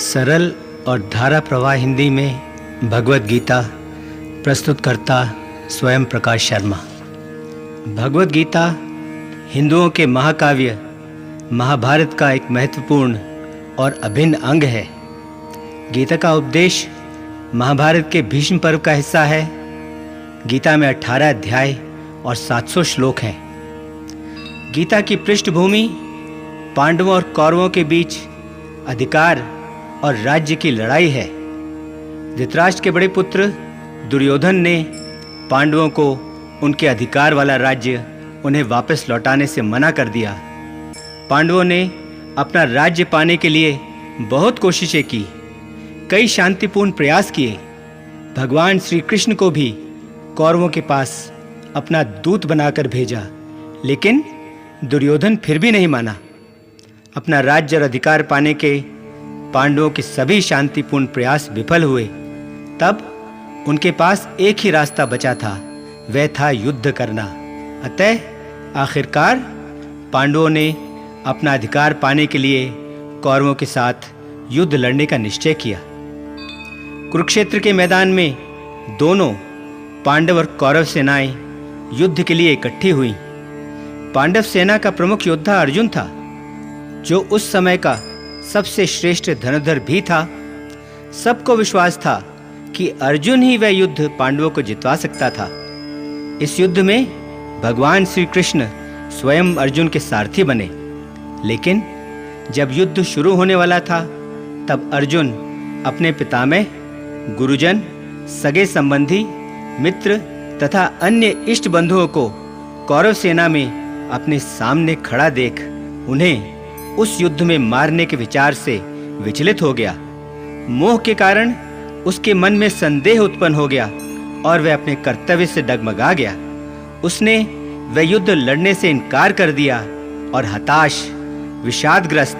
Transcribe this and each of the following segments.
सरल और धारा प्रवाह हिंदी में भगवद गीता प्रस्तुतकर्ता स्वयं प्रकाश शर्मा। भगवद गीता हिंदुओं के महाकाव्य महाभारत का एक महत्वपूर्ण और अभिन्न अंग है। गीता का उपदेश महाभारत के भीष्म पर्व का हिस्सा है। गीता में 18 अध्याय और 700 श्लोक हैं। गीता की पृष्ठभूमि पांडवों और कौरवों के बीच अधिकार और राज्य की लड़ाई है। धृतराष्ट्र के बड़े पुत्र दुर्योधन ने पांडवों को उनके अधिकार वाला राज्य उन्हें वापस लौटाने से मना कर दिया। पांडवों ने अपना राज्य पाने के लिए बहुत कोशिशें की, कई शांतिपूर्ण प्रयास किए। भगवान श्री कृष्ण को भी कौरवों के पास अपना दूत बनाकर भेजा, लेकिन दुर्योधन फिर भी नहीं माना। अपना राज्य और अधिकार पाने के पांडवों के सभी शांतिपूर्ण प्रयास विफल हुए। तब उनके पास एक ही रास्ता बचा था, वह था युद्ध करना। अतः आखिरकार पांडवों ने अपना अधिकार पाने के लिए कौरवों के साथ युद्ध लड़ने का निश्चय किया। कुरुक्षेत्र के मैदान में दोनों पांडव और कौरव सेनाएं युद्ध के लिए इकट्ठी हुई। पांडव सेना का प्रमुख योद्धा अर्जुन था, जो उस समय का सबसे श्रेष्ठ धनुर्धर भी था। सबको विश्वास था कि अर्जुन ही वह युद्ध पांडवों को जितवा सकता था। इस युद्ध में भगवान श्री कृष्ण स्वयं अर्जुन के सारथी बने। लेकिन जब युद्ध शुरू होने वाला था, तब अर्जुन अपने पितामह, गुरुजन, सगे संबंधी, मित्र तथा अन्य इष्ट बंधुओं को कौरव सेना में अपने सामने खड़ा देख उन्हें उस युद्ध में मारने के विचार से विचलित हो गया। मोह के कारण उसके मन में संदेह उत्पन्न हो गया और वह अपने कर्तव्य से डगमगा गया। उसने वह युद्ध लड़ने से इनकार कर दिया और हताश, विषादग्रस्त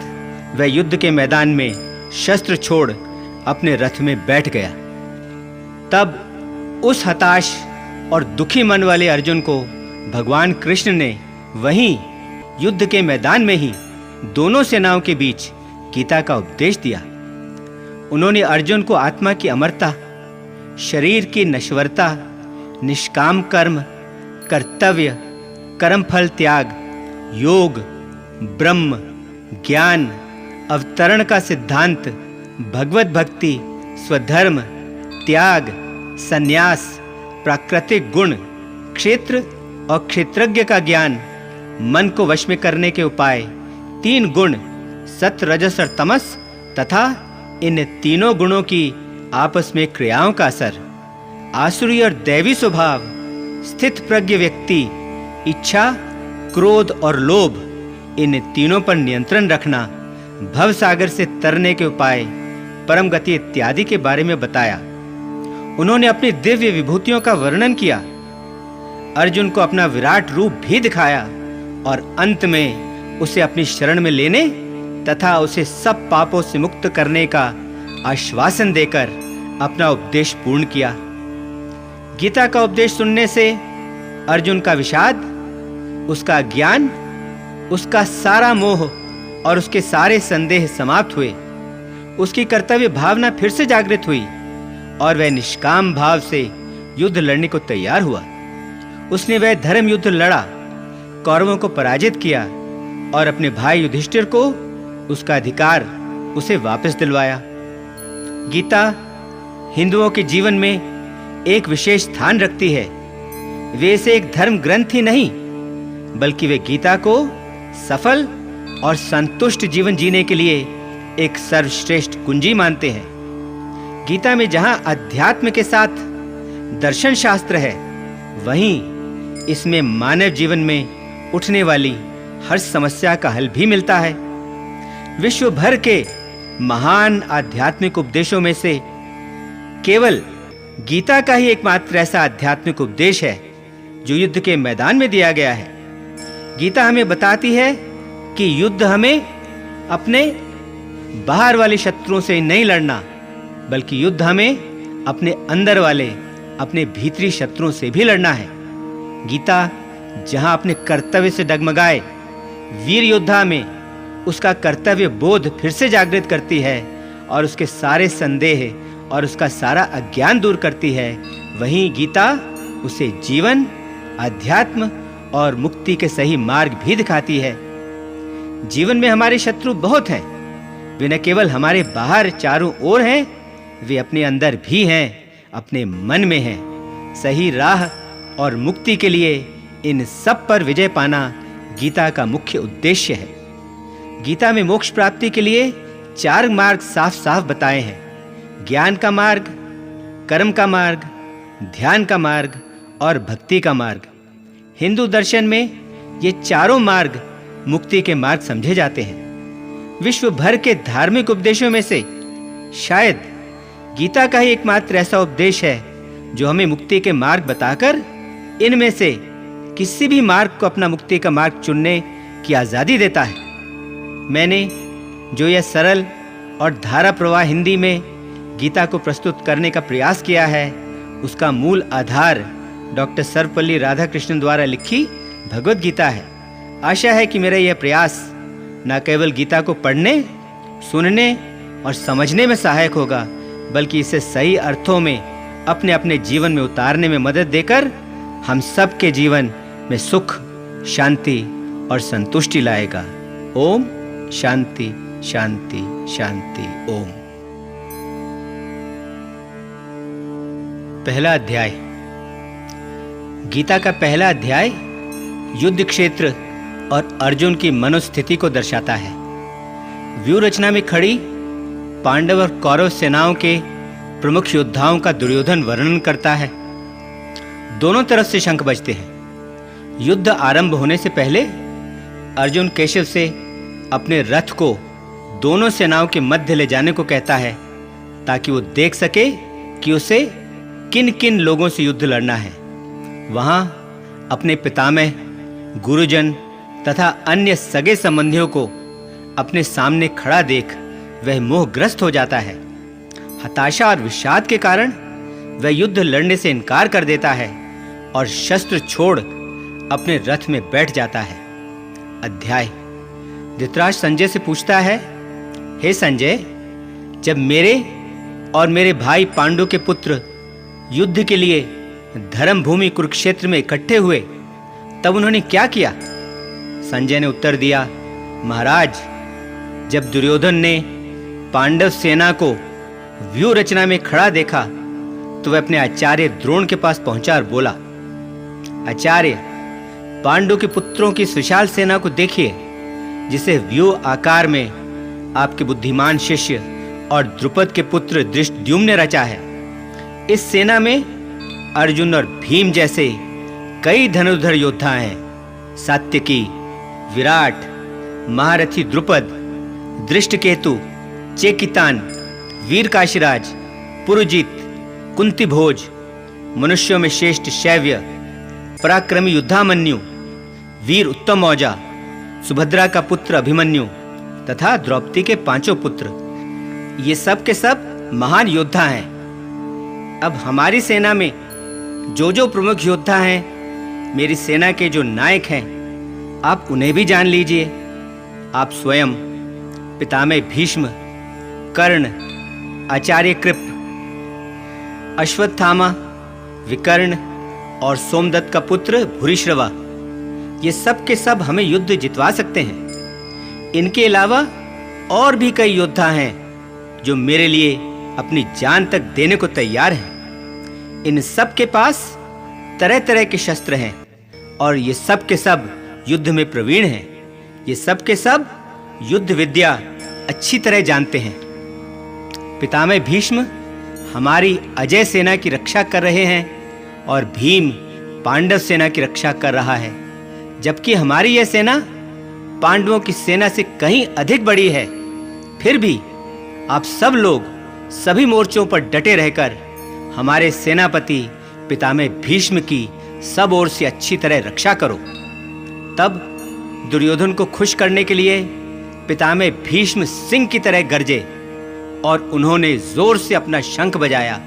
वह युद्ध के मैदान में शस्त्र छोड़ अपने रथ में बैठ गया। तब उस हताश और दुखी मन वाले अर्जुन को भगवान कृष्ण ने वहीं युद्ध के मैदान में ही दोनों सेनाओं के बीच गीता का उपदेश दिया। उन्होंने अर्जुन को आत्मा की अमरता, शरीर की नश्वरता, निष्काम कर्म, कर्तव्य, कर्मफल त्याग, योग, ब्रह्म, ज्ञान, अवतरण का सिद्धांत, भगवत भक्ति, स्वधर्म, त्याग, संन्यास, प्राकृतिक गुण, क्षेत्र और क्षेत्रज्ञ का ज्ञान, मन को वश में करने के उपाय, 3 गुण सत्व, रजस और तमस तथा इन तीनों गुणों की आपस में क्रियाओं का असर, आसुरी और दैवी स्वभाव, स्थित प्रज्ञ व्यक्ति, इच्छा, क्रोध और लोभ, इन तीनों पर नियंत्रण रखना, भव सागर से तरने के उपाय, परम गति इत्यादि के बारे में बताया। उन्होंने अपनी दिव्य विभूतियों का वर्णन किया, अर्जुन को अपना विराट रूप भी दिखाया और अंत में उसे अपनी शरण में लेने तथा उसे सब पापों से मुक्त करने का आश्वासन देकर अपना उपदेश पूर्ण किया। गीता का उपदेश सुनने से अर्जुन का विषाद, उसका ज्ञान, उसका सारा मोह और उसके सारे संदेह समाप्त हुए। उसकी कर्तव्य भावना फिर से जागृत हुई और वह निष्काम भाव से युद्ध लड़ने को तैयार हुआ। उसने वह धर्म युद्ध लड़ा, कौरवों को पराजित किया और अपने भाई युधिष्ठिर को उसका अधिकार उसे वापस दिलवाया। गीता हिंदुओं के जीवन में एक विशेष स्थान रखती है। वे इसे एक धर्म ग्रंथ ही नहीं, बल्कि वे गीता को सफल और संतुष्ट जीवन जीने के लिए एक सर्वश्रेष्ठ कुंजी मानते हैं। गीता में जहां अध्यात्म के साथ दर्शन शास्त्र है, वहीं इसमें मानव जीवन में उठने वाली हर समस्या का हल भी मिलता है। विश्व भर के महान आध्यात्मिक उपदेशों में से केवल गीता का ही एकमात्र ऐसा आध्यात्मिक उपदेश है जो युद्ध के मैदान में दिया गया है। गीता हमें बताती है कि युद्ध हमें अपने बाहर वाले शत्रुओं से नहीं लड़ना, बल्कि युद्ध हमें अपने अंदर वाले, अपने भीतरी शत्रुओं से भी लड़ना है। गीता जहां अपने कर्तव्य से वीर योद्धा में उसका कर्तव्य बोध फिर से जागृत करती है और उसके सारे संदेह और उसका सारा अज्ञान दूर करती है, वहीं गीता उसे जीवन, अध्यात्म और मुक्ति के सही मार्ग भी दिखाती है। जीवन में हमारे शत्रु बहुत हैं। वे न केवल हमारे बाहर चारों ओर हैं, वे अपने अंदर भी हैं, अपने मन में हैं। सही राह और मुक्ति के लिए इन सब पर विजय पाना गीता का मुख्य उद्देश्य है। गीता में मोक्ष प्राप्ति के लिए 4 मार्ग साफ साफ बताए हैं: ज्ञान का मार्ग, कर्म का मार्ग, ध्यान का मार्ग और भक्ति का मार्ग। हिंदू दर्शन में ये चारों मार्ग मुक्ति के मार्ग समझे जाते हैं। विश्व भर के धार्मिक उपदेशों में से शायद गीता का ही एकमात्र ऐसा उपदेश है जो हमें मुक्ति के मार्ग बताकर इनमें से किसी भी मार्ग को अपना मुक्ति का मार्ग चुनने की आजादी देता है। मैंने जो यह सरल और धारा प्रवाह हिंदी में गीता को प्रस्तुत करने का प्रयास किया है, उसका मूल आधार डॉक्टर सर्वपल्ली राधाकृष्णन द्वारा लिखी भगवत गीता है। आशा है कि मेरा यह प्रयास न केवल गीता को पढ़ने, सुनने और समझने में सहायक होगा, बल्कि इसे सही अर्थों में अपने अपने जीवन में उतारने में मदद देकर हम सब के जीवन में सुख, शांति और संतुष्टि लाएगा। ओम शांति शांति शांति ओम। पहला अध्याय। गीता का पहला अध्याय युद्ध क्षेत्र और अर्जुन की मनोस्थिति को दर्शाता है। व्यूह रचना में खड़ी पांडव और कौरव सेनाओं के प्रमुख योद्धाओं का दुर्योधन वर्णन करता है। दोनों तरफ से शंख बजते हैं। युद्ध आरंभ होने से पहले अर्जुन केशव से अपने रथ को दोनों सेनाओं के मध्य ले जाने को कहता है, ताकि वो देख सके कि उसे किन किन लोगों से युद्ध लड़ना है। वहां अपने पितामह, गुरुजन तथा अन्य सगे संबंधियों को अपने सामने खड़ा देख वह मोहग्रस्त हो जाता है। हताशा और विषाद के कारण वह युद्ध लड़ने से इनकार कर देता है और शस्त्र छोड़ अपने रथ में बैठ जाता है। अध्याय। धृतराष्ट्र संजय से पूछता है, हे संजय, जब मेरे और मेरे भाई पांडु के पुत्र युद्ध के लिए धर्म भूमि कुरुक्षेत्र में इकट्ठे हुए, तब उन्होंने क्या किया? संजय ने उत्तर दिया, महाराज, जब दुर्योधन ने पांडव सेना को व्यूह रचना में खड़ा देखा तो वह अपने आचार्य द्रोण के पास पहुंचा और बोला, आचार्य, पांडु के पुत्रों की विशाल सेना को देखिए, जिसे व्यूह आकार में आपके बुद्धिमान शिष्य और द्रुपद के पुत्र धृष्टद्युम्न ने रचा है। इस सेना में अर्जुन और भीम जैसे कई धनुर्धर योद्धा हैं। सात्यकी, विराट, महारथी द्रुपद, दृष्टकेतु, चेकितान, वीर काशीराज, पुरुजित, कुंतीभोज, मनुष्यों में श्रेष्ठ शैव्य, पराक्रमी युद्धामन्यु, वीर उत्तमौजा, सुभद्रा का पुत्र अभिमन्यु तथा द्रौपदी के 5 पुत्र, ये सब के सब महान योद्धा हैं। अब हमारी सेना में जो प्रमुख योद्धा हैं, मेरी सेना के जो नायक हैं, आप उन्हें भी जान लीजिए। आप स्वयं, पितामह भीष्म, कर्ण, आचार्य कृप, अश्वत्थामा, विकर्ण और सोमदत्त का पुत्र भूरिश्रवा, ये सब के सब हमें युद्ध जितवा सकते हैं। इनके अलावा और भी कई योद्धा हैं जो मेरे लिए अपनी जान तक देने को तैयार हैं। इन सब के पास तरह तरह के शस्त्र हैं और ये सब के सब युद्ध में प्रवीण हैं। ये सब के सब युद्ध विद्या अच्छी तरह जानते हैं। पितामह भीष्म हमारी अजय सेना की रक्षा कर रहे हैं और भीम पांडव सेना की रक्षा कर रहा है, जबकि हमारी यह सेना पांडवों की सेना से कहीं अधिक बड़ी है। फिर भी आप सब लोग सभी मोर्चों पर डटे रहकर हमारे सेनापति पितामह भीष्म की सब ओर से अच्छी तरह रक्षा करो। तब दुर्योधन को खुश करने के लिए पितामह भीष्म सिंह की तरह गरजे और उन्होंने जोर से अपना शंख बजाया,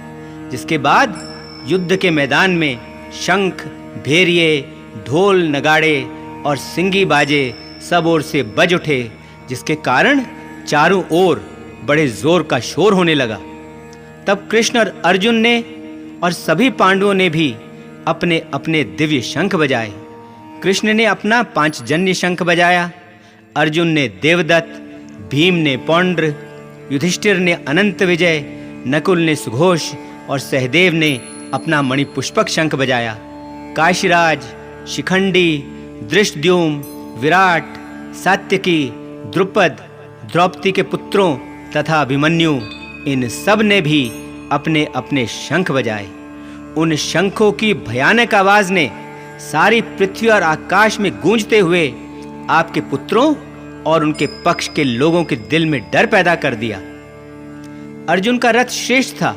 जिसके बाद युद्ध के मैदान में शंख, भेरिये, ढोल, नगाड़े और सिंगी बाजे सब ओर से बज उठे, जिसके कारण चारों ओर बड़े जोर का शोर होने लगा। तब कृष्ण और अर्जुन ने और सभी पांडवों ने भी अपने अपने दिव्य शंख बजाए। कृष्ण ने अपना पांचजन्य शंख बजाया, अर्जुन ने देवदत्त, भीम ने पौंड्र, युधिष्ठिर ने अनंत विजय, नकुल ने सुघोष और सहदेव ने अपना मणिपुष्पक शंख बजाया। काशीराज, शिखंडी, धृष्टद्युम्न, विराट, सात्यकी, द्रुपद, द्रौपदी के पुत्रों तथा अभिमन्यु, इन सब ने भी अपने अपने शंख बजाए। उन शंखों की भयानक आवाज ने सारी पृथ्वी और आकाश में गूंजते हुए आपके पुत्रों और उनके पक्ष के लोगों के दिल में डर पैदा कर दिया। अर्जुन का रथ श्रेष्ठ था,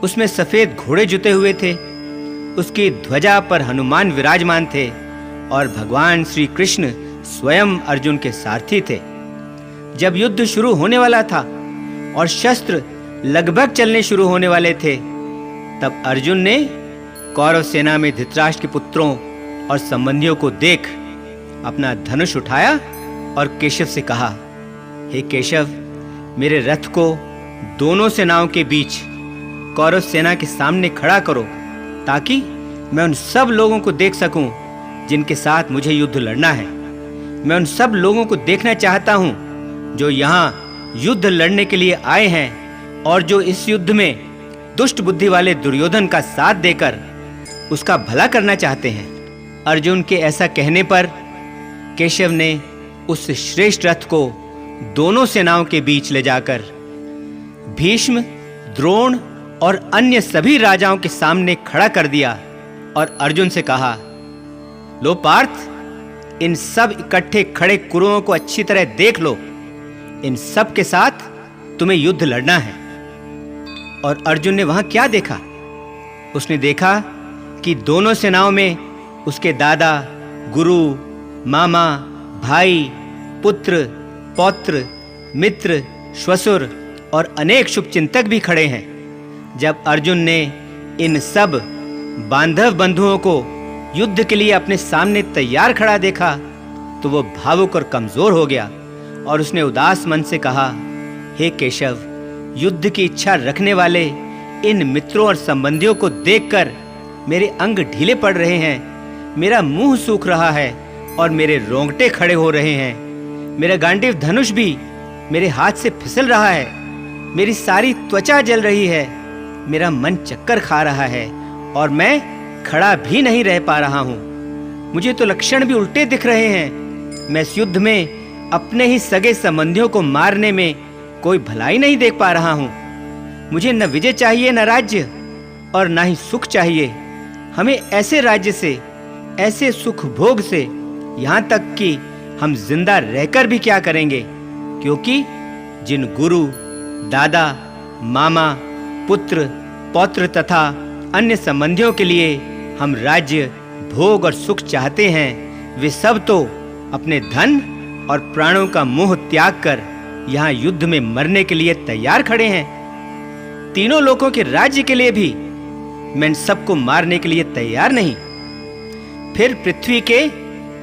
उसमें सफेद घोड़े जुते हुए थे, उसकी ध्वजा पर हनुमान विराजमान थे और भगवान श्री कृष्ण स्वयं अर्जुन के सारथी थे। जब युद्ध शुरू होने वाला था और शस्त्र लगभग चलने शुरू होने वाले थे, तब अर्जुन ने कौरव सेना में धृतराष्ट्र के पुत्रों और संबंधियों को देख अपना धनुष उठाया और केशव से कहा, हे केशव, मेरे रथ को दोनों सेनाओं के बीच कौरव सेना के सामने खड़ा करो, ताकि मैं उन सब लोगों को देख सकूं जिनके साथ मुझे युद्ध लड़ना है। मैं उन सब लोगों को देखना चाहता हूं जो यहाँ युद्ध लड़ने के लिए आए हैं और जो इस युद्ध में दुष्ट बुद्धि वाले दुर्योधन का साथ देकर उसका भला करना चाहते हैं। अर्जुन के ऐसा कहने पर केशव ने उस श्रेष्ठ रथ को दोनों सेनाओं के बीच ले जाकर भीष्म, द्रोण और अन्य सभी राजाओं के सामने खड़ा कर दिया और अर्जुन से कहा, लो पार्थ, इन सब इकट्ठे खड़े कुरुओं को अच्छी तरह देख लो। इन सब के साथ तुम्हें युद्ध लड़ना है। और अर्जुन ने वहां क्या देखा? उसने देखा कि दोनों सेनाओं में उसके दादा, गुरु, मामा, भाई, पुत्र, पौत्र, मित्र, श्वशुर और अनेक शुभचिंतक भी खड़े हैं। जब अर्जुन ने इन सब बांधव बंधुओं को युद्ध के लिए अपने सामने तैयार खड़ा देखा तो वो भावुक और कमजोर हो गया और उसने उदास मन से कहा, हे केशव, युद्ध की इच्छा रखने वाले इन मित्रों और संबंधियों को देखकर मेरे अंग ढीले पड़ रहे हैं, मेरा मुंह सूख रहा है और मेरे रोंगटे खड़े हो रहे हैं। मेरा गांडीव धनुष भी मेरे हाथ से फिसल रहा है, मेरी सारी त्वचा जल रही है, मेरा मन चक्कर खा रहा है और मैं खड़ा भी नहीं रह पा रहा हूँ। मुझे तो लक्षण भी उल्टे दिख रहे हैं। मैं इस युद्ध में अपने ही सगे संबंधियों को मारने में कोई भलाई नहीं देख पा रहा हूँ। मुझे न विजय चाहिए, न राज्य और न ही सुख चाहिए। हमें ऐसे राज्य से, ऐसे सुख भोग से, यहाँ तक कि हम जिंदा रहकर भी क्या करेंगे, क्योंकि जिन गुरु, दादा, मामा, पुत्र, पौत्र तथा अन्य संबंधियों के लिए हम राज्य, भोग और सुख चाहते हैं, वे सब तो अपने धन और प्राणों का मोह त्याग कर यहाँ युद्ध में मरने के लिए तैयार खड़े हैं। तीनों लोगों के राज्य के लिए भी मैं इन सबको मारने के लिए तैयार नहीं, फिर पृथ्वी के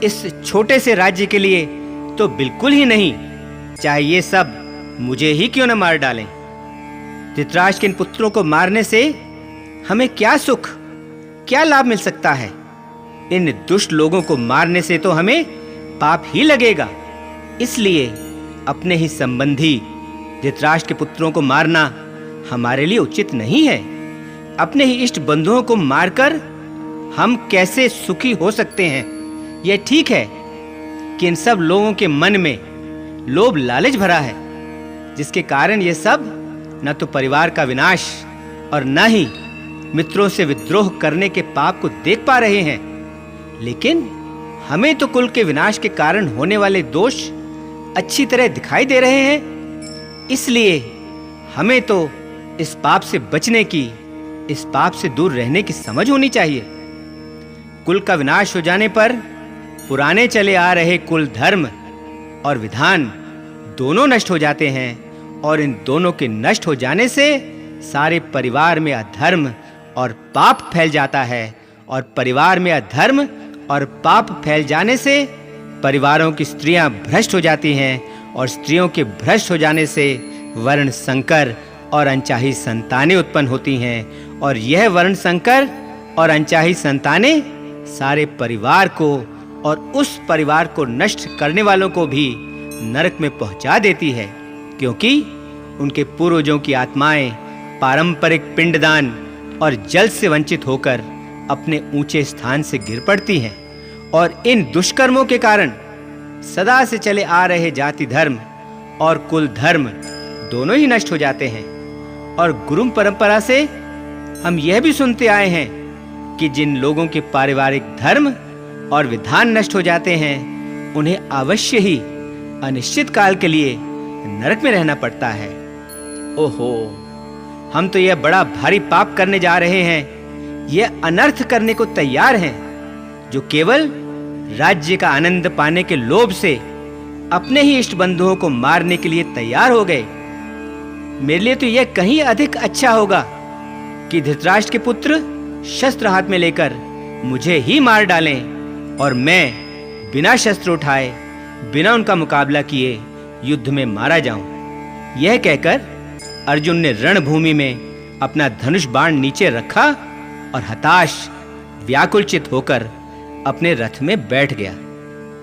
इस छोटे से राज्य के लिए तो बिल्कुल ही नहीं, चाहे ये सब मुझे ही क्यों न मार डालें। धृतराष्ट्र के इन पुत्रों को मारने से हमें क्या सुख, क्या लाभ मिल सकता है? इन दुष्ट लोगों को मारने से तो हमें पाप ही लगेगा। इसलिए अपने ही संबंधी धृतराष्ट्र के पुत्रों को मारना हमारे लिए उचित नहीं है। अपने ही इष्ट बंधुओं को मारकर हम कैसे सुखी हो सकते हैं? यह ठीक है कि इन सब लोगों के मन में लोभ लालच भरा है, जिसके कारण ये सब न तो परिवार का विनाश और न ही मित्रों से विद्रोह करने के पाप को देख पा रहे हैं। लेकिन हमें तो कुल के विनाश के कारण होने वाले दोष अच्छी तरह दिखाई दे रहे हैं। इसलिए हमें तो इस पाप से बचने की, इस पाप से दूर रहने की समझ होनी चाहिए। कुल का विनाश हो जाने पर पुराने चले आ रहे कुल धर्म और विधान दोनों नष्ट हो जाते हैं और इन दोनों के नष्ट हो जाने से सारे परिवार में अधर्म और पाप फैल जाता है और परिवार में अधर्म और पाप फैल जाने से परिवारों की स्त्रियां भ्रष्ट हो जाती हैं और स्त्रियों के भ्रष्ट हो जाने से वर्ण संकर और अनचाही संतानें उत्पन्न होती हैं, और यह वर्ण संकर और अनचाही संतानें सारे परिवार को और उस परिवार को नष्ट करने वालों को भी नरक में पहुंचा देती है, क्योंकि उनके पूर्वजों की आत्माएं पारंपरिक पिंडदान और जल से वंचित होकर अपने ऊंचे स्थान से गिर पड़ती हैं, और इन दुष्कर्मों के कारण सदा से चले आ रहे जाति धर्म और कुल धर्म दोनों ही नष्ट हो जाते हैं। और गुरु परंपरा से हम यह भी सुनते आए हैं कि जिन लोगों के पारिवारिक धर्म और विधान नष्ट हो जाते हैं, उन्हें अवश्य ही अनिश्चित काल के लिए नरक में रहना पड़ता है। ओहो, हम तो यह बड़ा भारी पाप करने जा रहे हैं, यह अनर्थ करने को तैयार हैं, जो केवल राज्य का आनंद पाने के लोभ से अपने ही इष्ट बंधुओं को मारने के लिए तैयार हो गए। मेरे लिए तो यह कहीं अधिक अच्छा होगा कि धृतराष्ट्र के पुत्र शस्त्र हाथ में लेकर मुझे ही मार डालें और मैं बिना शस्त्र उठाए, बिना उनका मुकाबला किए युद्ध में मारा जाऊं। यह कहकर अर्जुन ने रणभूमि में अपना धनुष बाण नीचे रखा और हताश, व्याकुलचित होकर अपने रथ में बैठ गया।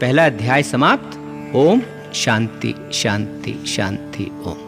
पहला अध्याय समाप्त। ओम शांति शांति शांति ओम।